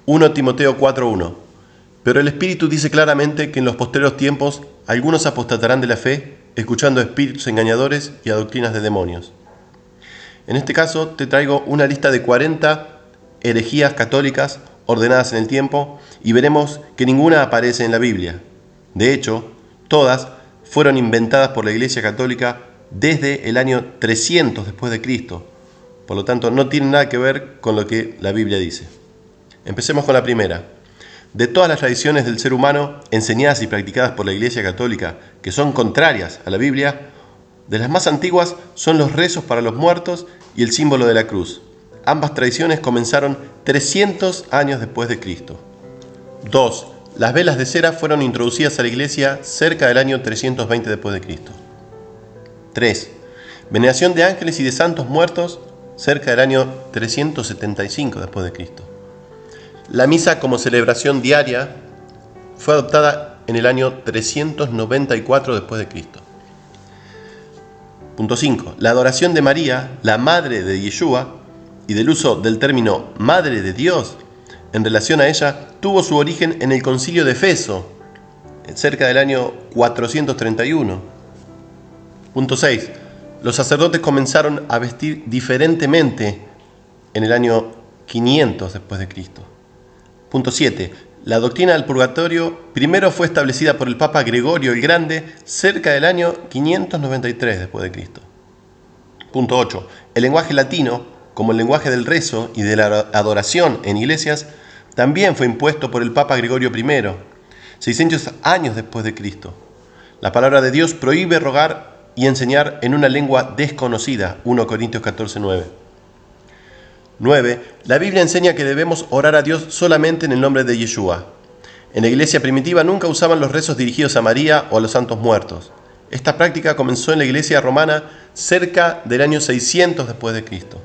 1 Timoteo 4:1. Pero el Espíritu dice claramente que en los posteriores tiempos algunos apostatarán de la fe, escuchando a espíritus engañadores y a doctrinas de demonios. En este caso te traigo una lista de 40 herejías católicas ordenadas en el tiempo y veremos que ninguna aparece en la Biblia. De hecho, todas fueron inventadas por la Iglesia Católica desde el año 300 después de Cristo. Por lo tanto, no tienen nada que ver con lo que la Biblia dice. Empecemos con la primera. De todas las tradiciones del ser humano enseñadas y practicadas por la Iglesia Católica, que son contrarias a la Biblia, de las más antiguas son los rezos para los muertos y el símbolo de la cruz. Ambas tradiciones comenzaron 300 años después de Cristo. 2. Las velas de cera fueron introducidas a la Iglesia cerca del año 320 después de Cristo. 3. Veneración de ángeles y de santos muertos cerca del año 375 después de Cristo. La misa como celebración diaria fue adoptada en el año 394 después de Cristo. Punto 5. La adoración de María, la madre de Yeshua, y del uso del término Madre de Dios en relación a ella, tuvo su origen en el Concilio de Efeso, cerca del año 431. Punto 6. Los sacerdotes comenzaron a vestir diferentemente en el año 500 después de Cristo. Punto 7. La doctrina del purgatorio primero fue establecida por el Papa Gregorio el Grande cerca del año 593 después de Cristo. Punto 8. El lenguaje latino, como el lenguaje del rezo y de la adoración en iglesias, también fue impuesto por el Papa Gregorio I, 600 años después de Cristo. La palabra de Dios prohíbe rogar y enseñar en una lengua desconocida, 1 Corintios 14:9. 9. La Biblia enseña que debemos orar a Dios solamente en el nombre de Yeshua. En la iglesia primitiva nunca usaban los rezos dirigidos a María o a los santos muertos. Esta práctica comenzó en la iglesia romana cerca del año 600 después de Cristo.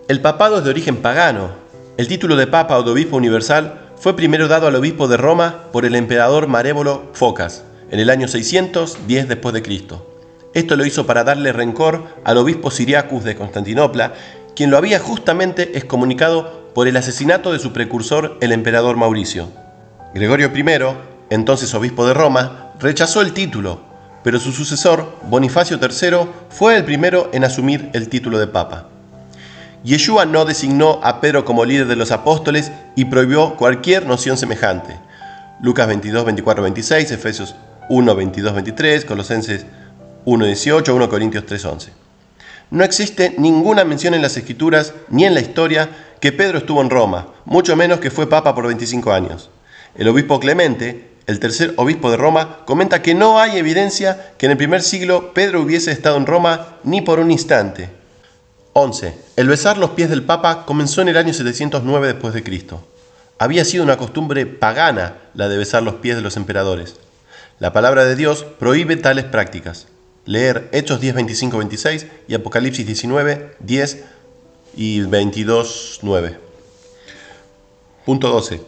El papado es de origen pagano. El título de papa o de obispo universal fue primero dado al obispo de Roma por el emperador Marévolo Focas en el año 610 después de Cristo. Esto lo hizo para darle rencor al obispo Siriacus de Constantinopla, quien lo había justamente excomunicado por el asesinato de su precursor, el emperador Mauricio. Gregorio I, entonces obispo de Roma, rechazó el título, pero su sucesor, Bonifacio III, fue el primero en asumir el título de papa. Yeshua no designó a Pedro como líder de los apóstoles y prohibió cualquier noción semejante. Lucas 22, 24, 26, Efesios 1, 22, 23, Colosenses 1, 18, 1 Corintios 3, 11. No existe ninguna mención en las Escrituras ni en la historia que Pedro estuvo en Roma, mucho menos que fue papa por 25 años. El obispo Clemente, el tercer obispo de Roma, comenta que no hay evidencia que en el primer siglo Pedro hubiese estado en Roma ni por un instante. 11. El besar los pies del papa comenzó en el año 709 después de Cristo. Había sido una costumbre pagana la de besar los pies de los emperadores. La palabra de Dios prohíbe tales prácticas. Leer Hechos 10, 25, 26 y Apocalipsis 19, 10 y 22, 9. Punto 12.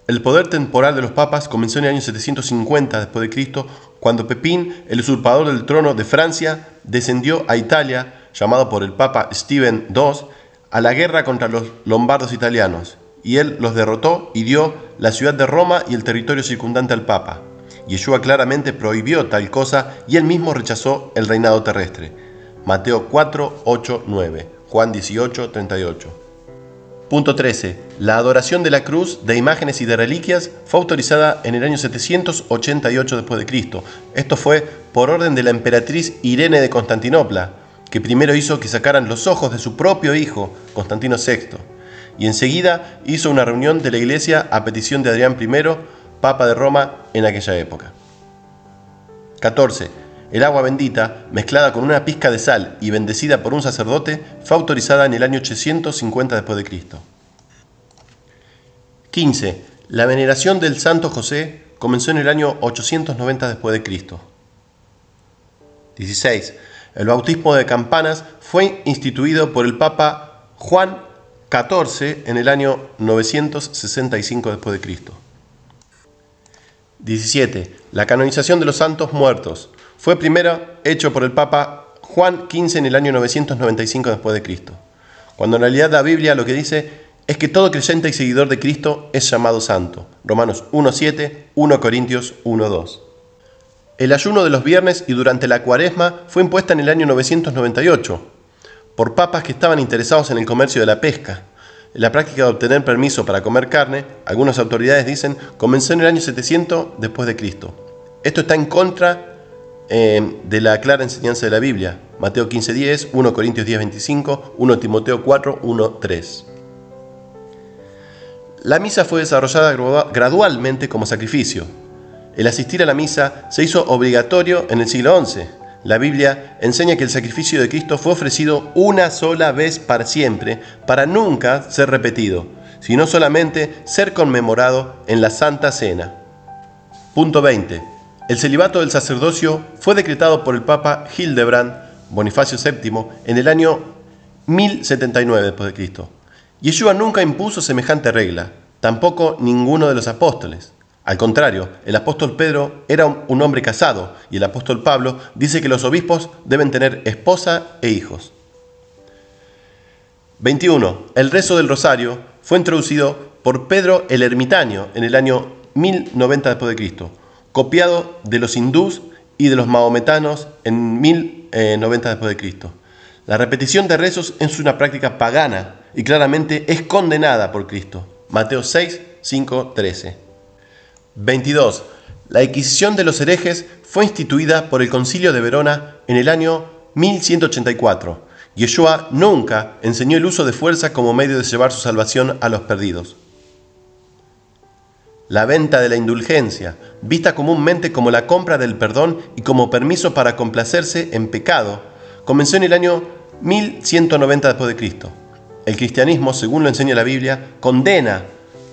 El poder temporal de los papas comenzó en el año 750 después de Cristo, cuando Pepín, el usurpador del trono de Francia, descendió a Italia, llamado por el Papa Stephen II, a la guerra contra los lombardos italianos, y él los derrotó y dio la ciudad de Roma y el territorio circundante al Papa. Yeshua claramente prohibió tal cosa y él mismo rechazó el reinado terrestre. Mateo 4, 8, 9, Juan 18, 38. Punto 13. La adoración de la cruz, de imágenes y de reliquias fue autorizada en el año 788 después de Cristo. Esto fue por orden de la emperatriz Irene de Constantinopla, que primero hizo que sacaran los ojos de su propio hijo, Constantino VI, y enseguida hizo una reunión de la iglesia a petición de Adrián I, Papa de Roma en aquella época. 14. El agua bendita, mezclada con una pizca de sal y bendecida por un sacerdote, fue autorizada en el año 850 después de Cristo. 15. La veneración del Santo José comenzó en el año 890 después de Cristo. 16. El bautismo de campanas fue instituido por el Papa Juan XIV en el año 965 después de Cristo. 17. La canonización de los santos muertos fue primero hecho por el Papa Juan XV en el año 995 después de Cristo, cuando en realidad la Biblia lo que dice es que todo creyente y seguidor de Cristo es llamado santo. Romanos 1:7, 1 Corintios 1:2. El ayuno de los viernes y durante la Cuaresma fue impuesta en el año 998 por papas que estaban interesados en el comercio de la pesca. La práctica de obtener permiso para comer carne, algunas autoridades dicen, comenzó en el año 700 después de Cristo. Esto está en contra de la clara enseñanza de la Biblia. Mateo 15:10, 1 Corintios 10:25, 1 Timoteo 4, 1:3. La misa fue desarrollada gradualmente como sacrificio. El asistir a la misa se hizo obligatorio en el siglo XI. La Biblia enseña que el sacrificio de Cristo fue ofrecido una sola vez para siempre, para nunca ser repetido, sino solamente ser conmemorado en la Santa Cena. Punto 20. El celibato del sacerdocio fue decretado por el Papa Hildebrand Bonifacio VII en el año 1079 d.C. Yeshua nunca impuso semejante regla, tampoco ninguno de los apóstoles. Al contrario, el apóstol Pedro era un hombre casado y el apóstol Pablo dice que los obispos deben tener esposa e hijos. 21. El rezo del rosario fue introducido por Pedro el Ermitaño en el año 1090 d.C., copiado de los hindús y de los mahometanos en 1090 d.C. La repetición de rezos es una práctica pagana y claramente es condenada por Cristo. Mateo 6, 5, 13. 22. La Inquisición de los herejes fue instituida por el Concilio de Verona en el año 1184. Yeshua nunca enseñó el uso de fuerza como medio de llevar su salvación a los perdidos. La venta de la indulgencia, vista comúnmente como la compra del perdón y como permiso para complacerse en pecado, comenzó en el año 1190 d.C. El cristianismo, según lo enseña la Biblia, condena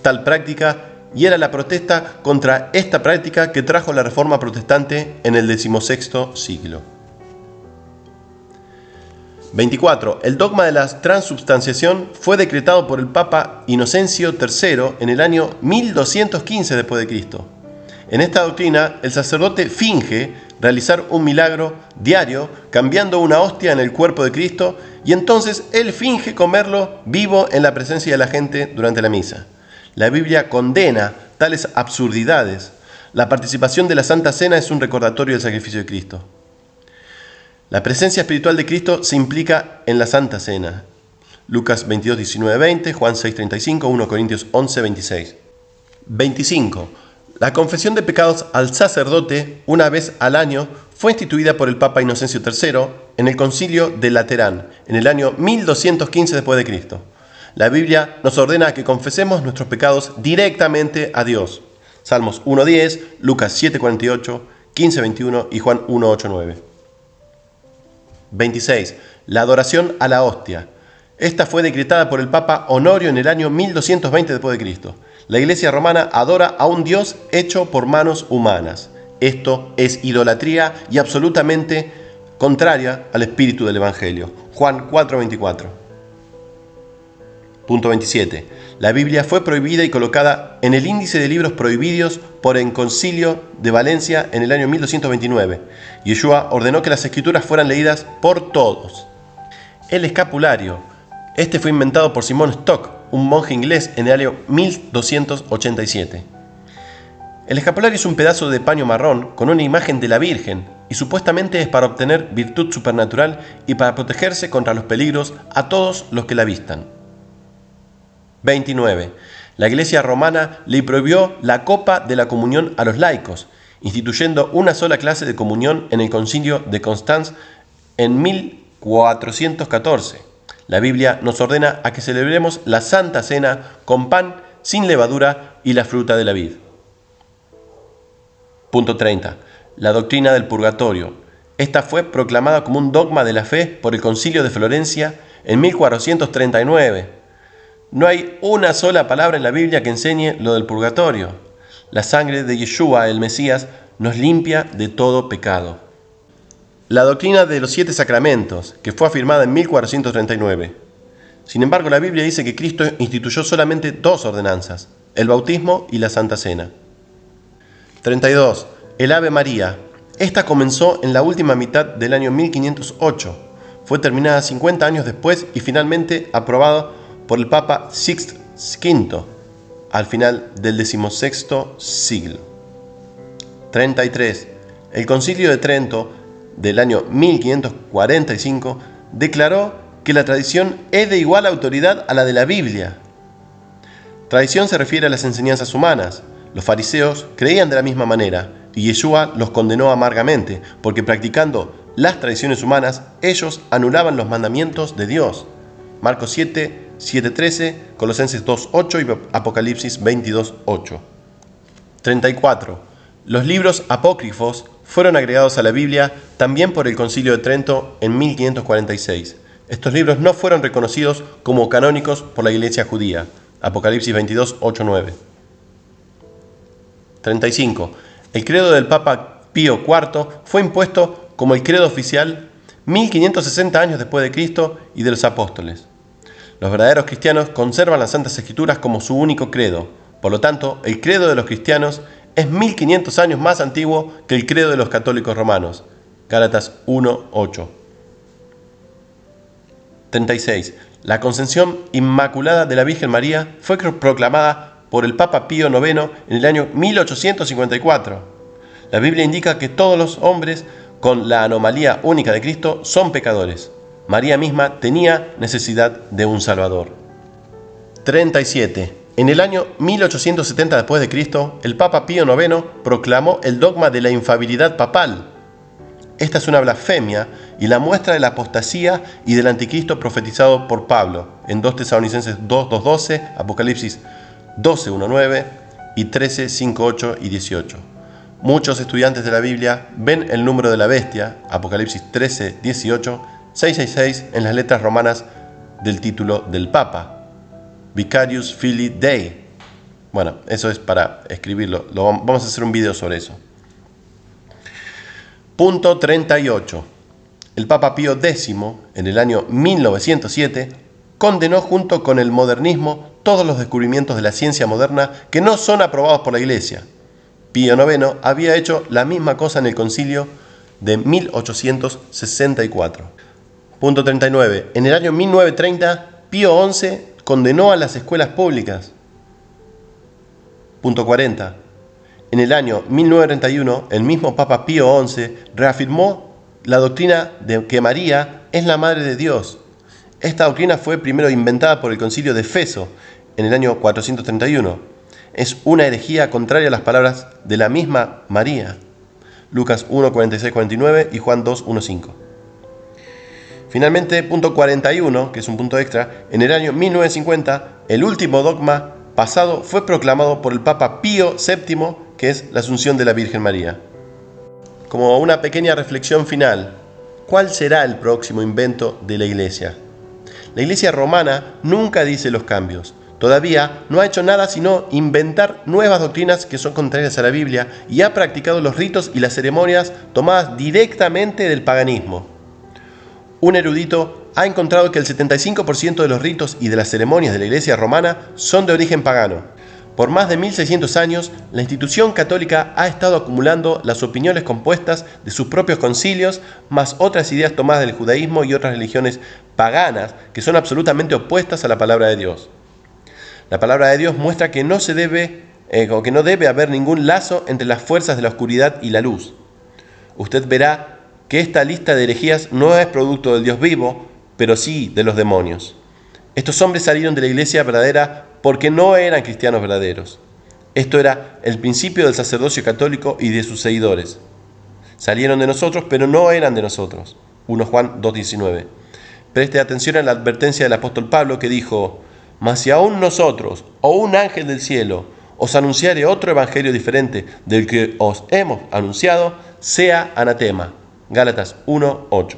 tal práctica y era la protesta contra esta práctica que trajo la Reforma Protestante en el XVI siglo. 24. El dogma de la transubstanciación fue decretado por el Papa Inocencio III en el año 1215 d.C. En esta doctrina, el sacerdote finge realizar un milagro diario cambiando una hostia en el cuerpo de Cristo y entonces él finge comerlo vivo en la presencia de la gente durante la misa. La Biblia condena tales absurdidades. La participación de la Santa Cena es un recordatorio del sacrificio de Cristo. La presencia espiritual de Cristo se implica en la Santa Cena. Lucas 22, 19, 20, Juan 6, 35, 1 Corintios 11, 26. 25. La confesión de pecados al sacerdote una vez al año fue instituida por el Papa Inocencio III en el Concilio de Laterán en el año 1215 d.C. La Biblia nos ordena que confesemos nuestros pecados directamente a Dios. Salmos 1.10, Lucas 7.48, 15.21 y Juan 1.8.9. 26. La adoración a la hostia. Esta fue decretada por el Papa Honorio en el año 1220 d.C. La Iglesia romana adora a un Dios hecho por manos humanas. Esto es idolatría y absolutamente contraria al espíritu del Evangelio. Juan 4.24. Punto 27. La Biblia fue prohibida y colocada en el índice de libros prohibidos por el Concilio de Valencia en el año 1229. Yeshua ordenó que las escrituras fueran leídas por todos. El escapulario. Este fue inventado por Simon Stock, un monje inglés, en el año 1287. El escapulario es un pedazo de paño marrón con una imagen de la Virgen y supuestamente es para obtener virtud supernatural y para protegerse contra los peligros a todos los que la vistan. 29. La Iglesia romana le prohibió la copa de la comunión a los laicos, instituyendo una sola clase de comunión en el Concilio de Constanz en 1414. La Biblia nos ordena a que celebremos la Santa Cena con pan sin levadura y la fruta de la vid. Punto 30. La doctrina del purgatorio. Esta fue proclamada como un dogma de la fe por el Concilio de Florencia en 1439. No hay una sola palabra en la Biblia que enseñe lo del purgatorio. La sangre de Yeshua, el Mesías, nos limpia de todo pecado. La doctrina de los 7 sacramentos, que fue afirmada en 1439. Sin embargo, la Biblia dice que Cristo instituyó solamente 2 ordenanzas, el bautismo y la Santa Cena. 32. El Ave María. Esta comenzó en la última mitad del año 1508. Fue terminada 50 años después y finalmente aprobada por el Papa Sixto V, al final del XVI siglo. 33. El Concilio de Trento del año 1545 declaró que la tradición es de igual autoridad a la de la Biblia. Tradición se refiere a las enseñanzas humanas. Los fariseos creían de la misma manera y Yeshua los condenó amargamente porque practicando las tradiciones humanas ellos anulaban los mandamientos de Dios. Marcos 7, 7:13, Colosenses 2:8 y Apocalipsis 22:8. 34. Los libros apócrifos fueron agregados a la Biblia también por el Concilio de Trento en 1546. Estos libros no fueron reconocidos como canónicos por la Iglesia judía. Apocalipsis 22:8-9. 35. El credo del Papa Pío IV fue impuesto como el credo oficial 1560 años después de Cristo y de los apóstoles. Los verdaderos cristianos conservan las Santas Escrituras como su único credo. Por lo tanto, el credo de los cristianos es 1500 años más antiguo que el credo de los católicos romanos. Gálatas 1:8. 36. La concepción inmaculada de la Virgen María fue proclamada por el Papa Pío IX en el año 1854. La Biblia indica que todos los hombres con la anomalía única de Cristo son pecadores. María misma tenía necesidad de un Salvador. 37. En el año 1870 después de Cristo, el Papa Pío IX proclamó el dogma de la infalibilidad papal. Esta es una blasfemia y la muestra de la apostasía y del anticristo profetizado por Pablo en 2 Tesalonicenses 2:12, Apocalipsis 12:1-9 y 13:5-8 y 18. Muchos estudiantes de la Biblia ven el número de la bestia, Apocalipsis 13:18, 666 en las letras romanas del título del Papa, Vicarius Filii Dei. Bueno, eso es para escribirlo, vamos a hacer un video sobre eso. Punto 38. El Papa Pío X, en el año 1907, condenó junto con el modernismo todos los descubrimientos de la ciencia moderna que no son aprobados por la Iglesia. Pío IX había hecho la misma cosa en el concilio de 1864. Punto 39. En el año 1930, Pío XI condenó a las escuelas públicas. Punto 40. En el año 1931, el mismo Papa Pío XI reafirmó la doctrina de que María es la Madre de Dios. Esta doctrina fue primero inventada por el Concilio de Efeso en el año 431. Es una herejía contraria a las palabras de la misma María. Lucas 1:46-49 y Juan 2:1-5. Finalmente, punto 41, que es un punto extra, en el año 1950, el último dogma pasado fue proclamado por el Papa Pío VII, que es la Asunción de la Virgen María. Como una pequeña reflexión final, ¿cuál será el próximo invento de la Iglesia? La Iglesia romana nunca dice los cambios. Todavía no ha hecho nada sino inventar nuevas doctrinas que son contrarias a la Biblia y ha practicado los ritos y las ceremonias tomadas directamente del paganismo. Un erudito ha encontrado que el 75% de los ritos y de las ceremonias de la Iglesia romana son de origen pagano. Por más de 1600 años, la institución católica ha estado acumulando las opiniones compuestas de sus propios concilios, más otras ideas tomadas del judaísmo y otras religiones paganas que son absolutamente opuestas a la palabra de Dios. La palabra de Dios muestra que no debe haber ningún lazo entre las fuerzas de la oscuridad y la luz. Usted verá que esta lista de herejías no es producto del Dios vivo, pero sí de los demonios. Estos hombres salieron de la iglesia verdadera porque no eran cristianos verdaderos. Esto era el principio del sacerdocio católico y de sus seguidores. Salieron de nosotros, pero no eran de nosotros. 1 Juan 2:19. Preste atención a la advertencia del apóstol Pablo que dijo: mas si aún nosotros, o un ángel del cielo, os anunciare otro evangelio diferente del que os hemos anunciado, sea anatema. Gálatas 1:8.